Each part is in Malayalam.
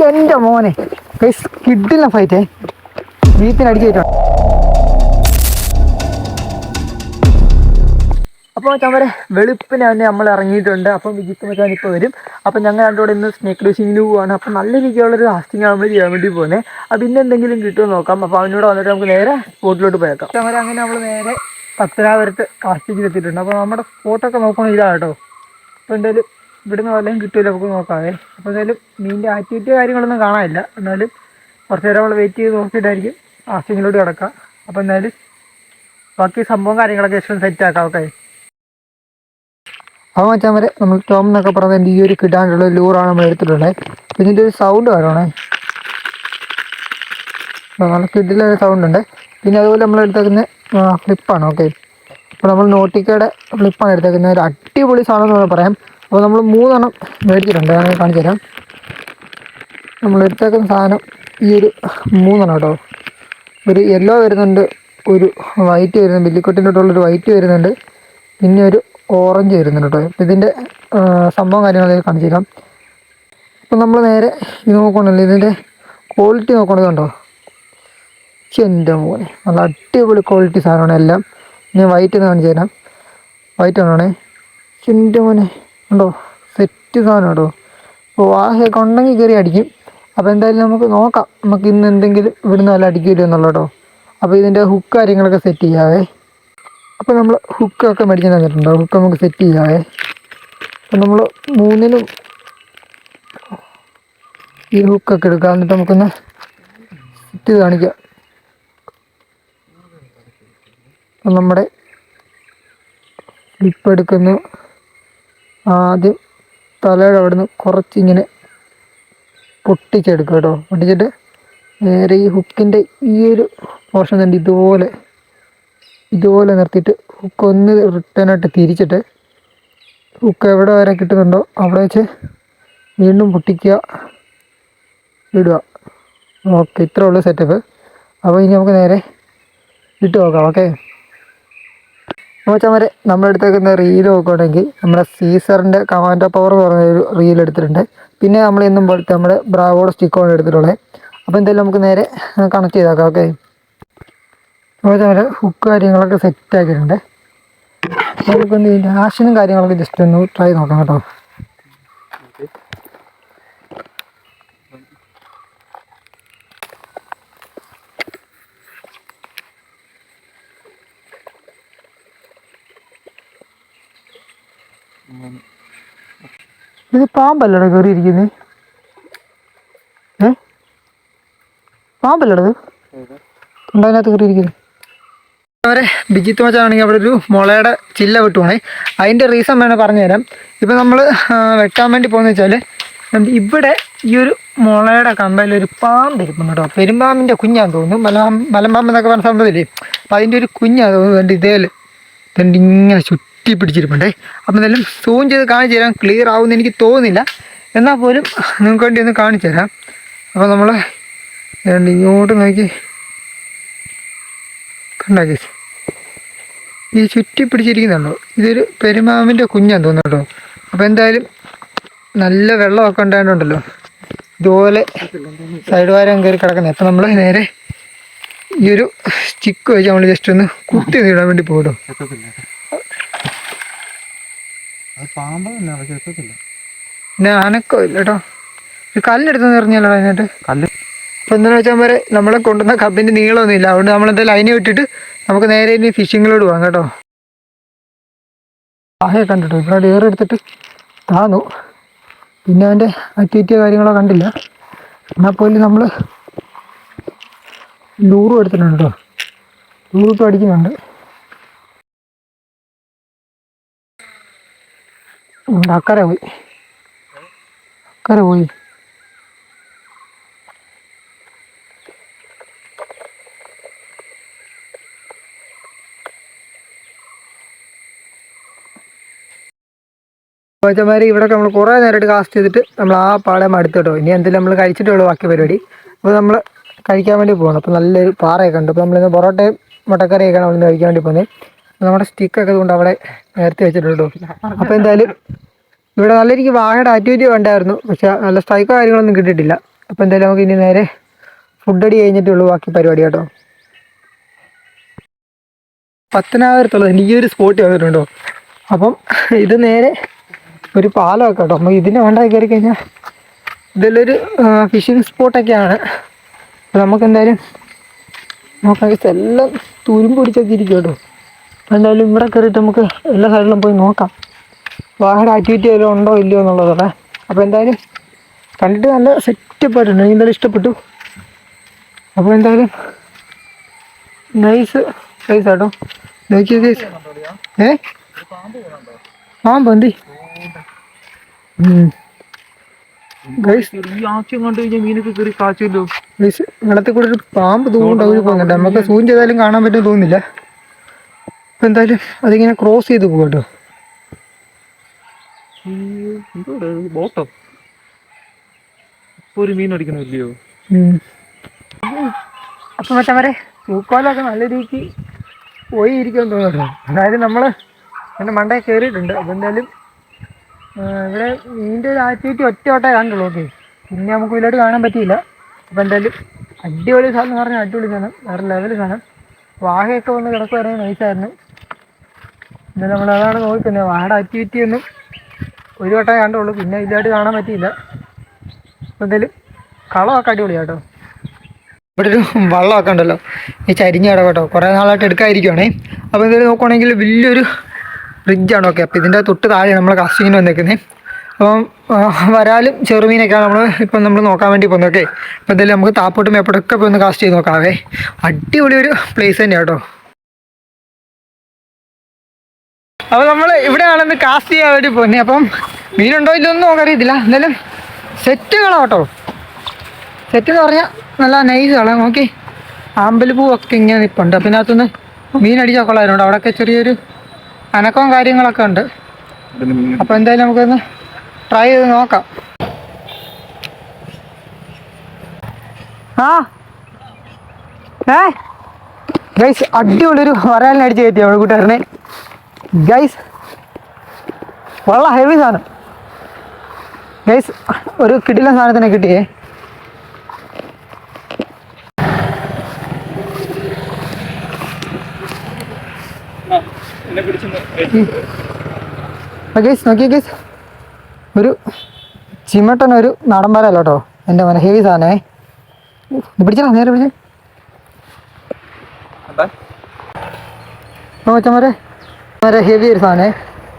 എന്റെ മോനെ കിഡില്ല ഫൈറ്റേ വീട്ടിന് അടിച്ചിട്ടുണ്ട്. അപ്പോൾ ചവരെ വെളുപ്പിന് തന്നെ നമ്മൾ ഇറങ്ങിയിട്ടുണ്ട്. അപ്പം വിജിത്ത് മച്ചാൻ ഇപ്പോൾ വരും. അപ്പം ഞങ്ങൾ രണ്ടോടെ ഇന്ന് സ്നേക്ക് ഡോസിങ്ങിന് പോവുകയാണ്. അപ്പം നല്ല രീതിയിലുള്ളൊരു ഹാസ്റ്റിംഗ് നമ്മൾ ചെയ്യാൻ വേണ്ടി പോകുന്നത്. അപ്പം പിന്നെ എന്തെങ്കിലും കിട്ടുമെന്ന് നോക്കാം. അപ്പോൾ അവനോട് വന്നിട്ട് നമുക്ക് നേരെ സ്പോട്ടിലോട്ട് പോയേക്കാം. ചവരെ അങ്ങനെ നമ്മൾ നേരെ പത്തനാപുരത്ത് കാസ്റ്റിങ്ങിൽ എത്തിയിട്ടുണ്ട്. അപ്പോൾ നമ്മുടെ സ്പോട്ടൊക്കെ നോക്കണമെങ്കിൽ ഇതാണ് കേട്ടോ. അപ്പോൾ എന്തായാലും ഇവിടുന്ന് വല്ലതും കിട്ടുമല്ലോ നമുക്ക് നോക്കാവേ. അപ്പോൾ എന്തായാലും മീനിൻ്റെ ആക്ടിവിറ്റി കാര്യങ്ങളൊന്നും കാണാനില്ല. എന്നാലും കുറച്ച് നേരം നമ്മൾ വെയിറ്റ് ചെയ്ത് നോക്കിയിട്ടായിരിക്കും കാസ്റ്റിങ്ങിലോട്ട് കിടക്കാം. അപ്പോൾ എന്തായാലും ബാക്കി സംഭവം കാര്യങ്ങളൊക്കെ ഇഷ്ടം സെറ്റാക്കാം. ഓക്കെ, അപ്പോൾ വെച്ചാൽ വരെ നമ്മൾ ടോം എന്നൊക്കെ പറഞ്ഞതിൻ്റെ ഈ ഒരു കിടാനുള്ള ലൂറാണ് നമ്മൾ എടുത്തിട്ടുള്ളത്. പിന്നെ ഇതിൻ്റെ ഒരു സൗണ്ട് വരണേ, നല്ല കിഡിലൊരു സൗണ്ട് ഉണ്ട്. പിന്നെ അതുപോലെ നമ്മൾ എടുത്തേക്കുന്ന ഫ്ലിപ്പാണ്. ഓക്കെ, അപ്പോൾ നമ്മൾ നോട്ടിക്കയുടെ ഫ്ലിപ്പാണ് എടുത്തേക്കുന്നത്. ഒരു അടിപൊളി സാധനം എന്ന് പറയാം. അപ്പോൾ നമ്മൾ 3 മേടിച്ചിട്ടുണ്ട്, ഞാൻ കാണിച്ചു തരാം. നമ്മൾ എടുത്തേക്കുന്ന സാധനം ഈ ഒരു 3 കേട്ടോ. ഒരു യെല്ലോ വരുന്നുണ്ട്, ഒരു വൈറ്റ് വരുന്നുണ്ട്, ബില്ലിക്കൊട്ടിൻ്റെ വൈറ്റ് വരുന്നുണ്ട്, പിന്നെ ഒരു ഓറഞ്ച് വരുന്നുണ്ട് കേട്ടോ. അപ്പോൾ ഇതിൻ്റെ സംഭവം കാര്യങ്ങളൊക്കെ കാണിച്ചു തരാം. അപ്പം നമ്മൾ നേരെ ഇത് നോക്കണമല്ലോ, ഇതിൻ്റെ ക്വാളിറ്റി നോക്കണത് കണ്ടോ. എൻ്റെ മോനെ നല്ല അടിപൊളി ക്വാളിറ്റി സാധനമാണ് എല്ലാം. ഞാൻ വൈറ്റ് ഒന്ന് കാണിച്ചു തരാം. വൈറ്റ് ആണോണേ, എൻ്റെ മോനെ ഉണ്ടോ, സെറ്റ് സാധനം കേട്ടോ. അപ്പോൾ വാഹയൊക്കെ ഉണ്ടെങ്കിൽ കയറി അടിക്കും. അപ്പോൾ എന്തായാലും നമുക്ക് നോക്കാം, നമുക്ക് ഇന്ന് എന്തെങ്കിലും ഇവിടുന്ന് നല്ല അടിക്കില്ല എന്നുള്ളത് കേട്ടോ. അപ്പോൾ ഇതിൻ്റെ ഹുക്ക് കാര്യങ്ങളൊക്കെ സെറ്റ് ചെയ്യാവേ. അപ്പോൾ നമ്മൾ ഹുക്കൊക്കെ മേടിച്ച് തന്നിട്ടുണ്ടോ, ഹുക്ക് നമുക്ക് സെറ്റ് ചെയ്യാവേ. അപ്പം നമ്മൾ 3 ഈ ഹുക്കൊക്കെ എടുക്കാം. എന്നിട്ട് നമുക്കൊന്ന് സെറ്റ് ചെയ്ത് കാണിക്കാം. അപ്പം നമ്മുടെ ക്ലിപ്പ് എടുക്കുന്നു. ആദ്യം തലയുടെ അവിടെ നിന്ന് കുറച്ചിങ്ങനെ പൊട്ടിച്ചെടുക്കുക കേട്ടോ. പൊട്ടിച്ചിട്ട് നേരെ ഈ ഹുക്കിൻ്റെ ഈ ഒരു പോർഷൻ തന്നെ ഇതുപോലെ നിർത്തിയിട്ട് ഹുക്ക് ഒന്ന് റിട്ടേണായിട്ട് തിരിച്ചിട്ട് ഹുക്ക് എവിടെ വരെ കിട്ടുന്നുണ്ടോ അവിടെ വെച്ച് വീണ്ടും പൊട്ടിക്കുക, ഇടുക. ഓക്കെ, ഇത്രേ ഉള്ളൂ സെറ്റപ്പ്. അപ്പോൾ ഇനി നമുക്ക് നേരെ ഇട്ട് നോക്കാം. ഓക്കെ, അപ്പോൾ ചമരെ നമ്മളെടുത്തേക്കുന്ന റീൽ നോക്കുകയാണെങ്കിൽ നമ്മുടെ സീസറിൻ്റെ കമാൻഡോ പവർ എന്ന് പറഞ്ഞൊരു റീൽ എടുത്തിട്ടുണ്ട്. പിന്നെ നമ്മൾ എന്നും പോലത്തെ നമ്മുടെ ബ്രാവോയുടെ സ്റ്റിക്കോണ് എടുത്തിട്ടുള്ളത്. അപ്പോൾ എന്തായാലും നമുക്ക് നേരെ കണക്ട് ചെയ്താക്കാം. ഓക്കെ, അപ്പോൾ ചമരെ ഹുക്ക് കാര്യങ്ങളൊക്കെ സെറ്റാക്കിയിട്ടുണ്ട്. നമുക്കൊന്ന് ഇതിൻ്റെ ആക്ഷനും കാര്യങ്ങളൊക്കെ ജസ്റ്റ് ഒന്ന് ട്രൈ നോക്കാം കേട്ടോ. ഇത് പാമ്പല്ലട കയറിയിരിക്കുന്നത്, പാമ്പല്ലടത് അതിനകത്ത് കയറിയിരിക്കുന്നത്. അവരെ ബിജിത്ത് മച്ചാണെങ്കിൽ അവിടെ ഒരു മുളയുടെ ചില്ല വിട്ടുപോണേ. അതിൻ്റെ റീസൺ വേണേൽ പറഞ്ഞുതരാം. ഇപ്പം നമ്മൾ വെട്ടാൻ വേണ്ടി പോകുന്നത് വെച്ചാൽ ഇവിടെ ഈ ഒരു മുളയുടെ കമ്പയിൽ ഒരു പാമ്പ് ഇരിക്കുന്നു കേട്ടോ. പെരുമ്പാമ്പിൻ്റെ കുഞ്ഞാന്ന് തോന്നുന്നു, മലമ്പാമ്പ് എന്നൊക്കെ പറഞ്ഞ സംഭവമില്ലേ. അപ്പം അതിൻ്റെ ഒരു കുഞ്ഞാന്ന് തോന്നുന്നു. രണ്ട് ഇതേല് രണ്ട് ഇങ്ങനെ ചുറ്റി പിടിച്ചിരിപ്പുണ്ടേ. അപ്പം എന്തായാലും സൂം ചെയ്ത് കാണിച്ചു തരാം. ക്ലിയർ ആവുമെന്ന് എനിക്ക് തോന്നുന്നില്ല, എന്നാൽ പോലും നിങ്ങൾക്ക് വേണ്ടി ഒന്ന് കാണിച്ചു തരാം. അപ്പോൾ നമ്മൾ ഇങ്ങോട്ട് നോക്കി കണ്ടാക്കി ഈ ചുറ്റി പിടിച്ചിരിക്കുന്നുണ്ടോ, ഇതൊരു പെരുമാവിൻ്റെ കുഞ്ഞാന്ന് തോന്നുന്നു കേട്ടോ. അപ്പോൾ എന്തായാലും നല്ല വെള്ളമൊക്കെ ഉണ്ടായിട്ടുണ്ടല്ലോ, ഇതുപോലെ സൈഡ് വാരം കയറി കിടക്കുന്നത്. അപ്പോൾ നമ്മൾ നേരെ ഈ ഒരു സ്റ്റിക്ക് വെച്ച് നമ്മൾ ജസ്റ്റ് ഒന്ന് കുത്തി നീടാൻ വേണ്ടി പോകട്ടോ. പിന്നെ അനക്കോ ഇല്ല കേട്ടോ. ഒരു കല്ലെടുത്ത് നിറഞ്ഞല്ലോ അതിനായിട്ട് കല്ല്. അപ്പോൾ എന്താണെന്ന് വെച്ചാൽ വരെ നമ്മളെ കൊണ്ടുവന്ന കബിൻ്റെ നീളമൊന്നുമില്ല. അതുകൊണ്ട് നമ്മളെന്തായാലും അതിനെ വിട്ടിട്ട് നമുക്ക് നേരെ ഇനി ഫിഷിങ്ങിലോട്ട് പോകാം കേട്ടോ. ആഹയെ കണ്ടിട്ടോ, ഇവിടെ ഏറെ എടുത്തിട്ട് താന്നു. പിന്നെ അവൻ്റെ ആക്ടിവിറ്റിയോ കാര്യങ്ങളോ കണ്ടില്ല. എന്നാൽ പോലും നമ്മൾ ലൂറും എടുത്തിട്ടുണ്ട് കേട്ടോ. ലൂറിട്ടും അടിക്കുന്നുണ്ട്. അക്കരെ പോയി. കോച്ചന്മാർ ഇവിടെ നമ്മൾ കുറേ നേരമായിട്ട് കാസ്റ്റ് ചെയ്തിട്ട് നമ്മൾ ആ പാളയം അടുത്തോട്ടോ. ഇനി എന്തെങ്കിലും നമ്മൾ കഴിച്ചിട്ടുള്ളൂ ബാക്കി പരിപാടി. അപ്പോൾ നമ്മൾ കഴിക്കാൻ വേണ്ടി പോകണം. അപ്പോൾ നല്ലൊരു പാറയൊക്കെ ഉണ്ട്. അപ്പോൾ നമ്മളിന്ന് പൊറോട്ടയും മുട്ടക്കറിയൊക്കെയാണ് നമ്മളിന്ന് കഴിക്കാൻ വേണ്ടി പോകുന്നത്. അപ്പോൾ നമ്മുടെ സ്റ്റിക്കൊക്കെ കൊണ്ട് അവിടെ നേരത്തെ വെച്ചിട്ടുണ്ട്. അപ്പോൾ എന്തായാലും ഇവിടെ നല്ല രീതിക്ക് വാഹയുടെ ആക്ടിവിറ്റി വേണ്ടായിരുന്നു, പക്ഷെ നല്ല സ്ട്രൈക്കോ കാര്യങ്ങളൊന്നും കിട്ടിയിട്ടില്ല. അപ്പോൾ എന്തായാലും നമുക്ക് ഇനി നേരെ ഫുഡ് അടി കഴിഞ്ഞിട്ടുള്ളൂ ബാക്കി പരിപാടി കേട്ടോ. പത്തനാപുരത്തുള്ളത് ഈ ഒരു സ്പോട്ട് വന്നിട്ടുണ്ടോ. അപ്പം ഇത് നേരെ ഒരു പാലമൊക്കെ കേട്ടോ. നമുക്ക് ഇതിന് വേണ്ട കയറി കഴിഞ്ഞാൽ ഇതിലൊരു ഫിഷിങ് സ്പോട്ടൊക്കെയാണ്. അപ്പോൾ നമുക്ക് എന്തായാലും നോക്കാം. എല്ലാം തുരുമ്പ് പിടിച്ചൊക്കെ ഇരിക്കും കേട്ടോ. എന്തായാലും ഇവിടെ കയറിയിട്ട് നമുക്ക് എല്ലാ സൈഡിലും പോയി നോക്കാം വാഹയുടെ ആക്ടിവിറ്റി വല്ലതും ഉണ്ടോ ഇല്ലയോ എന്നുള്ളതല്ലേ. അപ്പോൾ എന്തായാലും കണ്ടിട്ട് നല്ല സെറ്റപ്പ് ആയിട്ടുണ്ട്, എനിക്ക് എന്തായാലും ഇഷ്ടപ്പെട്ടു. അപ്പോൾ എന്തായാലും നൈസ് ആട്ടോ. നോക്കിയ കേസ് പാമ്പന്തി വെള്ളത്തിൽ കൂടെ ഒരു പാമ്പ് തൂണ്ട് അവർ പോകുന്നുണ്ട്. നമുക്ക് സൂം ചെയ്താലും കാണാൻ പറ്റും തോന്നുന്നില്ല. അപ്പം എന്തായാലും അതിങ്ങനെ ക്രോസ് ചെയ്ത് പോകും കേട്ടോ. ഒരു മീൻ അടിക്കണില്ലയോ? അപ്പം മറ്റവരെ തൂക്കോലൊക്കെ നല്ല രീതിക്ക് പോയി ഇരിക്കുമെന്ന് തോന്നുന്നു. അതായത് നമ്മൾ എൻ്റെ മണ്ടയിൽ കയറിയിട്ടുണ്ട്. അപ്പോൾ എന്തായാലും ഇവിടെ മീനിൻ്റെ ഒരു ആക്ടിവിറ്റി ഒറ്റ കണ്ടുള്ളൂ. ഓക്കെ, പിന്നെ നമുക്ക് വലുതായിട്ട് കാണാൻ പറ്റിയില്ല. അപ്പോൾ എന്തായാലും അടിപൊളി സാധനം എന്ന് പറഞ്ഞാൽ അടിപൊളി സാധനം, വേറെ ലെവൽ സാധനം. വാഹയൊക്കെ വന്ന് കിടക്കുമായിരുന്നു, നൈസായിരുന്നു. എന്തായാലും നമ്മളതാണ് നോക്കുന്നത്. വാഹയുടെ ആക്ടിവിറ്റി ഒന്നും ഒരു വട്ടമേ കണ്ടുള്ളൂ, പിന്നെ വലുതായിട്ട് കാണാൻ പറ്റിയില്ല. അപ്പോൾ എന്തായാലും കളമൊക്കെ അടിപൊളിയാണ് കേട്ടോ. ഇവിടെ ഒരു വള്ളമൊക്കെ ഉണ്ടല്ലോ, ഈ ചരിഞ്ഞ ഇടം കേട്ടോ, കുറേ നാളായിട്ട് എടുക്കാതിരിക്കുവാണേ. അപ്പോൾ എന്തായാലും നോക്കുവാണെങ്കിൽ വലിയൊരു ബ്രിഡ്ജാണ്. ഓക്കെ, അപ്പോൾ ഇതിൻ്റെ തൊട്ട് താഴെയാണ് നമ്മൾ കാസ്റ്റിങ്ങിന് വന്നേക്കുന്നത്. അപ്പം വരാലും ചെറുമീനൊക്കെയാണ് നമ്മൾ നോക്കാൻ വേണ്ടി പോകുന്നത്. ഓക്കെ, അപ്പോൾ എന്തായാലും നമുക്ക് താപ്പോട്ടും മേപ്പോട്ടൊക്കെ പോയി ഒന്ന് കാസ്റ്റ് ചെയ്ത് നോക്കാവേ. അടിപൊളി ഒരു പ്ലേസ് തന്നെയാണ് കേട്ടോ. അപ്പോൾ നമ്മൾ ഇവിടെയാണെന്ന് കാസ്റ്റ് ചെയ്യാൻ വേണ്ടി പോകുന്നത്. അപ്പം മീനുണ്ടോ ഇല്ലൊന്നും നമുക്കറിയത്തില്ല. എന്തായാലും സെറ്റ് കളാം കേട്ടോ. സെറ്റ് എന്ന് പറഞ്ഞാൽ നല്ല നൈസ് കളാം. നോക്കി ആമ്പൽപ്പൂവൊക്കെ ഇങ്ങനെ നിൽപ്പുണ്ട്. പിന്നെ അകത്തുനിന്ന് മീനടിച്ചാൽ കൊള്ളാറുണ്ട്. അവിടെയൊക്കെ ചെറിയൊരു അനക്കവും കാര്യങ്ങളൊക്കെ ഉണ്ട്. അപ്പോൾ എന്തായാലും നമുക്കൊന്ന് ട്രൈ ചെയ്ത് നോക്കാം. ഗൈസ് അടിപൊളിയൊരു വരാലിനെ അടിച്ച് കയറ്റി അവിടെ കൂട്ടുകാരനെ. ഗൈസ് വളരെ ഹെവി സാധനം. ഗൈസ് ഒരു കിടിലൻ സാധനത്തിനെ കിട്ടിയേ. ഗൈസ് നോക്കിയേ ഗൈസ്, ഒരു ചിമട്ടൻ ഒരു നാടൻ പാലല്ലോ കേട്ടോ. എൻ്റെ മോനെ ഹെവി സാധനമേ. പിടിച്ചാ നേരെ പിടിച്ചേ. നോച്ചമാരെ വളരെ ഹെവി ഒരു സാധനമേ.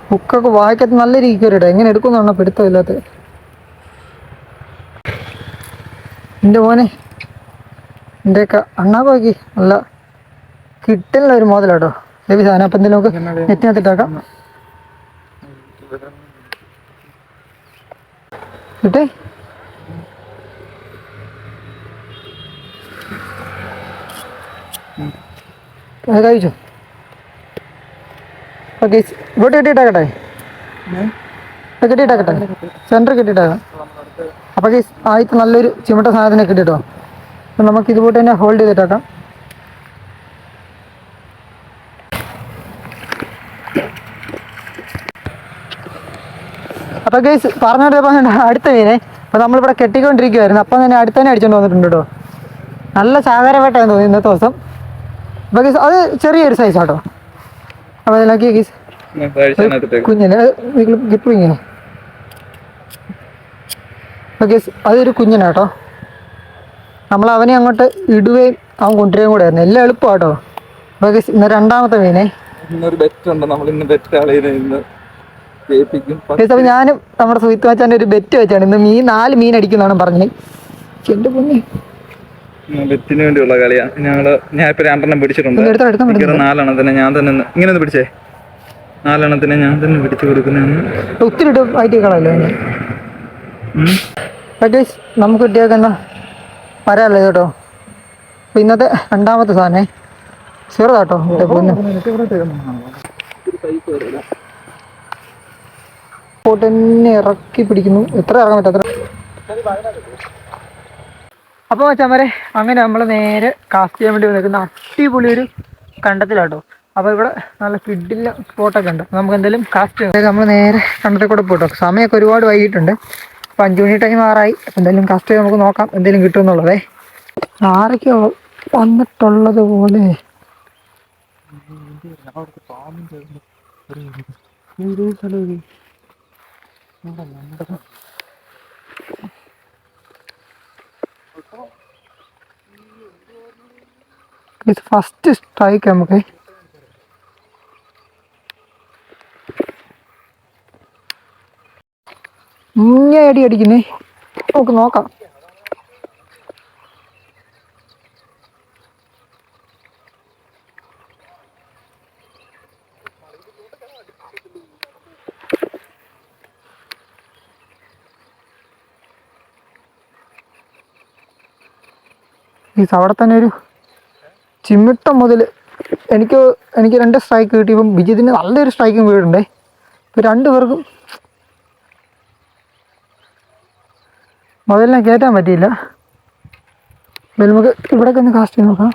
ബുക്കൊക്കെ വായിക്കത്ത് നല്ല രീതിക്ക് വരട്ടെ. എങ്ങനെ എടുക്കുമെന്നാണോ പിടുത്തമില്ലാത്ത. എൻ്റെ മോനെ എൻ്റെയൊക്കെ അണ്ണാപ്പാക്കി നല്ല കിട്ടുന്ന ഒരു മോതലാട്ടോ, ഹെവി സാധനം. അപ്പം എന്തെങ്കിലും നമുക്ക് നെറ്റിനകത്തിട്ടാക്കാം. കിട്ടേ കഴിച്ചോ. ഓക്കെ, ഇങ്ങോട്ട് കെട്ടിയിട്ടാക്കട്ടെ, കെട്ടിയിട്ടാക്കട്ടെ, സെൻറ്റർ കെട്ടിയിട്ടാക്കാം. അപ്പോൾ കേസ് ആദ്യത്തെ നല്ലൊരു ചിമട്ട സാധനത്തിനെ കിട്ടിട്ടോ. അപ്പം നമുക്ക് ഇതുപോട്ട് തന്നെ ഹോൾഡ് ചെയ്തിട്ടാക്കാം. അപ്പോൾ കേസ് പറഞ്ഞോട്ട് അടുത്ത മീനെ അപ്പോൾ നമ്മളിവിടെ കെട്ടിക്കൊണ്ടിരിക്കുമായിരുന്നു. അപ്പം തന്നെ അടുത്തന്നെ അടിച്ചുകൊണ്ട് വന്നിട്ടുണ്ട് കേട്ടോ. നല്ല ചാകരവേട്ടയെന്ന് തോന്നി ഇന്നത്തെ ദിവസം. അപ്പോൾ കേസ് അത് ചെറിയൊരു സൈസ് കേട്ടോ. അപ്പോൾ അതിലാക്കിയ കേസ് കുഞ്ഞിനെ കിട്ടും ഇങ്ങനെ. അപ്പോൾ കേസ് അതൊരു കുഞ്ഞിനാണ് കേട്ടോ. നമ്മൾ അവനെ അങ്ങോട്ട് ഇടുകയും അവൻ കൊണ്ടുവരികയും കൂടെ ആയിരുന്നു. എല്ലാം എളുപ്പം കേട്ടോ. അപ്പോൾ കേസ് ഇന്ന് രണ്ടാമത്തെ മീനെ. അപ്പോൾ ഞാനും നമ്മുടെ സുഹിത്ത് മച്ചാൻ്റെ ഒരു ബെറ്റ് വെച്ചാണ് ഇന്ന് 4 മീൻ അടിക്കുന്നതാണ് പറഞ്ഞത്. എൻ്റെ പൊന്നെ, ബെറ്റിന് വേണ്ടിയുള്ള കളിയാണ്. ഞാൻ ഇപ്പൊ 2 പിടിച്ചിട്ടുണ്ട്. 4 ഞാൻ തന്നെ ഇങ്ങനെ ഒന്ന് പിടിച്ചേ. 4 ഞാൻ തന്നെ പിടിച്ചു കൊടുക്കുന്നതാണ്. ഒത്തിരി ആയിട്ട് കളയല്ലോ. നമുക്ക് കിട്ടിയേക്കുന്ന വരാല്ലേ കേട്ടോ. അപ്പോൾ ഇന്നത്തെ രണ്ടാമത്തെ സാധനേ ചെറുതാട്ടോ. തന്നെ ഇറക്കി പിടിക്കുന്നു. എത്ര ഇറങ്ങാൻ പറ്റും അത്ര. അപ്പോൾ മച്ചാമാരെ അങ്ങനെ നമ്മൾ നേരെ കാസ്റ്റ് ചെയ്യാൻ വേണ്ടി നിൽക്കുന്ന അടിപൊളി ഒരു കണ്ടത്തിലാട്ടോ. അപ്പോൾ ഇവിടെ നല്ല കിഡിലെ സ്പോട്ടൊക്കെ ഉണ്ട്. നമുക്ക് എന്തെങ്കിലും കാസ്റ്റ് നമ്മൾ നേരെ കണ്ടത്തിൽ കൂടെ പോയിട്ടോ. സമയമൊക്കെ ഒരുപാട് വൈകിട്ടുണ്ട്. അപ്പോൾ 5 മണി ടൈം ആറായി. എന്തെങ്കിലും കാസ്റ്റ് നമുക്ക് നോക്കാം എന്തെങ്കിലും കിട്ടുമെന്നുള്ളതേ. ആരൊക്കെയോ വന്നിട്ടുള്ളത് പോലെ. ഫസ്റ്റ് സ്ട്രൈക്ക് നമുക്ക് അടി അടിക്കുന്നേ. നമുക്ക് നോക്കാം. അവിടെ തന്നെ ഒരു ചിമ്മിട്ടം മുതൽ എനിക്ക് 2 സ്ട്രൈക്ക് കിട്ടിയപ്പം വിജിത്തിന് നല്ലൊരു സ്ട്രൈക്കും വീടുണ്ടേ. ഇപ്പോൾ 2 പേർക്കും മുതലിനെ കയറ്റാൻ പറ്റിയില്ല. നമുക്ക് ഇവിടെയൊക്കെ ഒന്ന് കാസ്റ്റ് ചെയ്ത് നോക്കാം.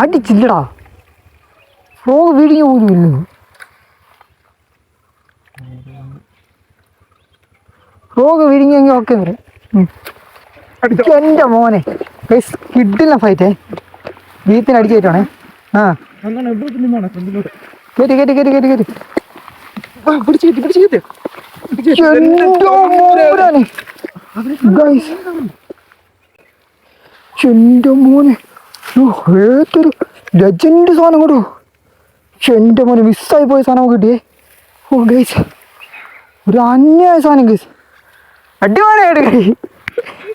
അടിച്ചില്ലടാ. ഫ്രോഗ് വീടിഞ്ഞ പോലും ഇല്ല. ഫ്രോഗ് വീടിഞ്ഞെങ്കിൽ ഓക്കെ വരും. എൻ്റെ മോനെ കിഡില്ല ഫൈറ്റേ. വീത്തിന് അടിച്ചു കയറ്റാണേ. ആ കയറ്റി കയറ്റി കയറ്റി കയറ്റി കയറ്റി എൻ്റെ മോനെ ഏതൊരു ലെജൻഡ് സാധനം കേട്ടോ. എൻ്റെ മോനെ മിസ്സായി പോയ സാധനം കിട്ടിയേ. ഓ ഗൈസ് ഒരു അന്യായ സാധനം ഗൈസ്. അടിപൊളിയായിട്ട്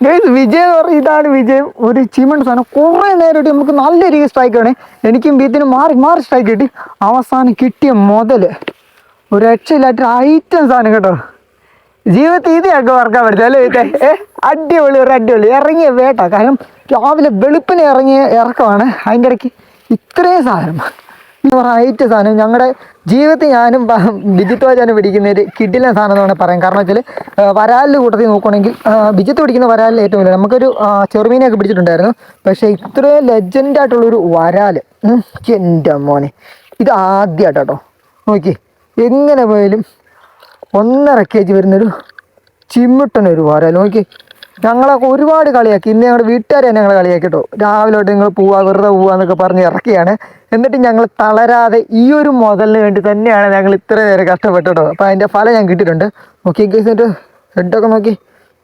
ഗൈസ് വിജയം എന്ന് പറഞ്ഞാൽ ഇതാണ് വിജയം. ഒരു ചീമണ്ട് സാധനം കുറേ നേരമായിട്ട് നമുക്ക് നല്ല രീതിയിൽ സ്ട്രൈക്ക് ആണ്. എനിക്കും ബീത്തിനും മാറി മാറി സ്ട്രൈക്ക് കിട്ടി. അവസാനം കിട്ടിയ മുതൽ ഒരു രക്ഷയില്ലാത്തൊരു ഐറ്റം സാധനം കേട്ടോ. ജീവിതത്തിൽ ഇതൊക്കെ ഓർക്കാൻ പറ്റില്ല അല്ലേ വീട്ടെ. അടിപൊളി ഒരു അടിപൊളി ഇറങ്ങിയ വേട്ട. കാരണം രാവിലെ വെളുപ്പിന് ഇറങ്ങിയ ഇറക്കമാണ്. അതിൻ്റെ ഇടയ്ക്ക് ഇത്രയും സാധനം എന്ന് പറഞ്ഞാൽ ഐറ്റ സാധനം. ഞങ്ങളുടെ ജീവിതത്തിൽ ഞാനും ബിജിത്ത് വാച്ചാനും പിടിക്കുന്ന ഒരു കിഡിലെ സാധനം എന്ന് വേണമെങ്കിൽ പറയാം. കാരണം വെച്ചാൽ വരാലിൻ്റെ കൂട്ടത്തിൽ നോക്കുകയാണെങ്കിൽ ബിജിത്ത് പിടിക്കുന്ന വരാലിൽ ഏറ്റവും വലിയ നമുക്കൊരു ചെറുമീനെയൊക്കെ പിടിച്ചിട്ടുണ്ടായിരുന്നു. പക്ഷേ ഇത്രയും ലെജൻഡായിട്ടുള്ളൊരു വരാൽ എൻ്റെ മോനെ ഇത് ആദ്യമായിട്ടോ. നോക്കി എങ്ങനെ പോയാലും 1.5 kg വരുന്നൊരു ചിമ്മിട്ടനൊരു വരാൽ. നോക്കി ഞങ്ങളൊക്കെ ഒരുപാട് കളിയാക്കി. ഇന്ന് ഞങ്ങളുടെ വീട്ടുകാർ തന്നെ ഞങ്ങൾ കളിയാക്കി കേട്ടോ. രാവിലെ തൊട്ട് നിങ്ങൾ പോവാ വെറുതെ പോവാന്നൊക്കെ പറഞ്ഞ് ഇറക്കിയാണ്. എന്നിട്ട് ഞങ്ങൾ തളരാതെ ഈ ഒരു മുതലിന് വേണ്ടി തന്നെയാണ് ഞങ്ങൾ ഇത്ര നേരം കഷ്ടപ്പെട്ടോ. അപ്പോൾ അതിൻ്റെ ഫലം ഞാൻ കിട്ടിയിട്ടുണ്ട്. നോക്കി ഗൈസ് എൻ്റെ ഹെഡൊക്കെ നോക്കി.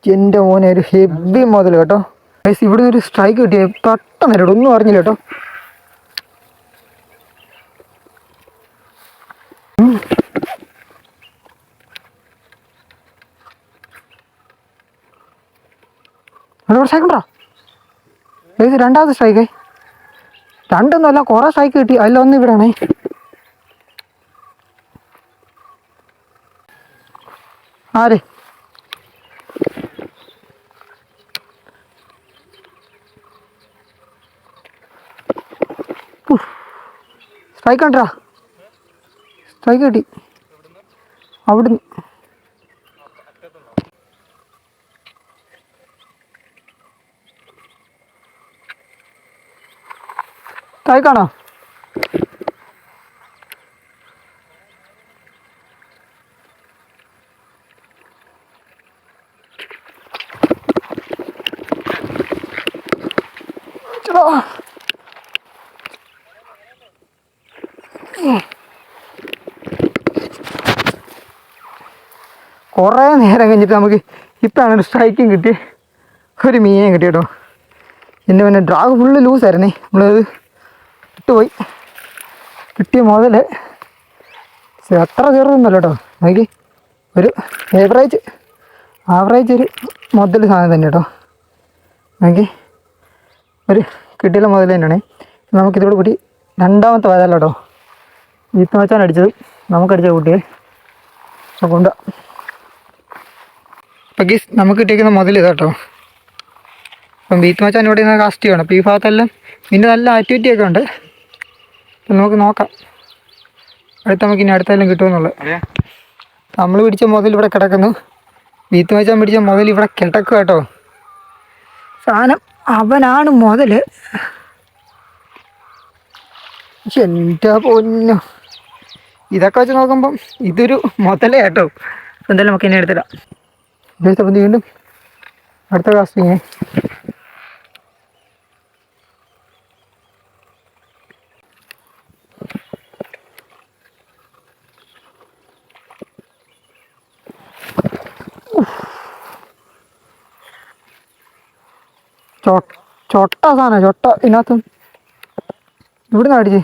എൻ്റെ മോനെ ഒരു ഹെവി മുതൽ കേട്ടോ. ഗൈസ് ഇവിടെ നിന്ന് ഒരു സ്ട്രൈക്ക് കിട്ടിയ പെട്ടെന്ന് നേരം ഒന്നും അറിഞ്ഞില്ല കേട്ടോ. അവിടെ സ്ട്രൈക്ക് ഉണ്ടോ? ഇത് 2ാമത്തെ സ്ട്രൈക്ക്. 2ഒന്നുമല്ല കുറേ സ്ട്രൈക്ക് കിട്ടി. അതിലൊന്ന് ഇവിടെയാണേ. ആര് സ്ട്രൈക്ക് കണ്ടാ? സ്ട്രൈക്ക് കിട്ടി അവിടുന്ന്. സ്ട്രൈക്കാണോ? കുറേ നേരം കഴിഞ്ഞിട്ട് നമുക്ക് ഇപ്പോഴാണ് ഒരു സ്ട്രൈക്കും കിട്ടി. ഒരു മീനെയും കിട്ടി കേട്ടോ. എൻ്റെ പിന്നെ ഡ്രാഗ് ഫുള്ള് ലൂസായിരുന്നേ. നമ്മളത് ഇട്ടുപോയി. കിട്ടിയ മുതൽ അത്ര ചെറുതൊന്നുമല്ല കേട്ടോ. നോക്കി ഒരു ആവറേജ് ഒരു മുതൽ സാധനം തന്നെ കേട്ടോ. നോക്കി ഒരു കിട്ടിയുള്ള മുതൽ തന്നെയാണേ. നമുക്കിതോട് കൂടി 2ാമത്തെ വരാലോ കേട്ടോ. ഈത്ത് വെച്ചാണ് അടിച്ചത്. നമുക്കടിച്ച കുട്ടിയെ കൊണ്ട് ഓക്കെ. നമുക്ക് കിട്ടിയിരിക്കുന്ന മുതൽ ഇതാട്ടോ. അപ്പം ബീത്ത് മച്ചാൻ ഇവിടെ നിന്ന് കാസ്റ്റ് ചെയ്യണം. അപ്പോൾ ഈ ഭാഗത്തെല്ലാം പിന്നെ നല്ല ആക്ടിവിറ്റി ഒക്കെ ഉണ്ട്. അപ്പം നമുക്ക് നോക്കാം നമുക്ക് ഇനി അടുത്തെല്ലാം കിട്ടുമെന്നുള്ളത്. നമ്മൾ പിടിച്ച മുതൽ ഇവിടെ കിടക്കുന്നു. ബീത്ത് മച്ചാൻ പിടിച്ച മുതൽ ഇവിടെ കിടക്കുക കേട്ടോ. സാധനം അവനാണ് മുതൽ. എൻ്റെ പൊന്നു, ഇതൊക്കെ വെച്ച് നോക്കുമ്പം ഇതൊരു മുതലേ കേട്ടോ. എന്തായാലും നമുക്ക് ഇനി എടുത്തിടാം. അപ്പം വീണ്ടും അടുത്ത കാസ്റ്റിങ്. ചൊട്ട സാധനം, ചൊട്ട ഇതിനകത്ത് ഇവിടുന്ന് അടിച്ചേ.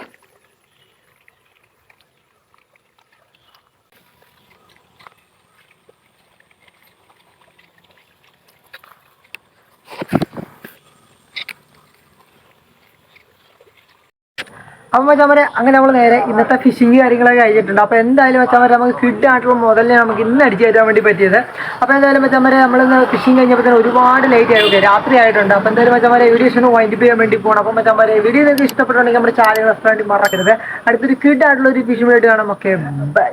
അപ്പം മച്ചാമാരെ അങ്ങനെ നമ്മൾ നേരെ ഇന്നത്തെ ഫിഷിങ് കാര്യങ്ങളൊക്കെ കഴിഞ്ഞിട്ടുണ്ട്. അപ്പോൾ എന്തായാലും മച്ചാമാരെ നമുക്ക് കിഡായിട്ടുള്ള മുതലിനെ നമുക്ക് ഇന്ന് അടിച്ചു കയറ്റാൻ വേണ്ടി പറ്റിയത്. അപ്പോൾ എന്തായാലും മച്ചാമാരെ നമ്മളിന്ന് ഫിഷിങ് കഴിഞ്ഞപ്പോൾ തന്നെ ഒരുപാട് ലേറ്റ് ആയിട്ട് രാത്രി ആയിട്ടുണ്ട്. അപ്പോൾ എന്തായാലും മച്ചാമാരെ വീഡിയോസ് വൈൻഡ് ചെയ്യാൻ വേണ്ടി പോകണം. അപ്പോൾ മച്ചാമാരെ വീഡിയോ നിങ്ങൾക്ക് ഇഷ്ടപ്പെട്ടുണ്ടെങ്കിൽ നമ്മുടെ ചാനൽ സബ്സ്ക്രൈബ് മറക്കരുത്. അടുത്തൊരു കിഡായിട്ടുള്ള ഒരു ഫിഷിംഗ് വീഡിയോ കാണാം. Okay, by.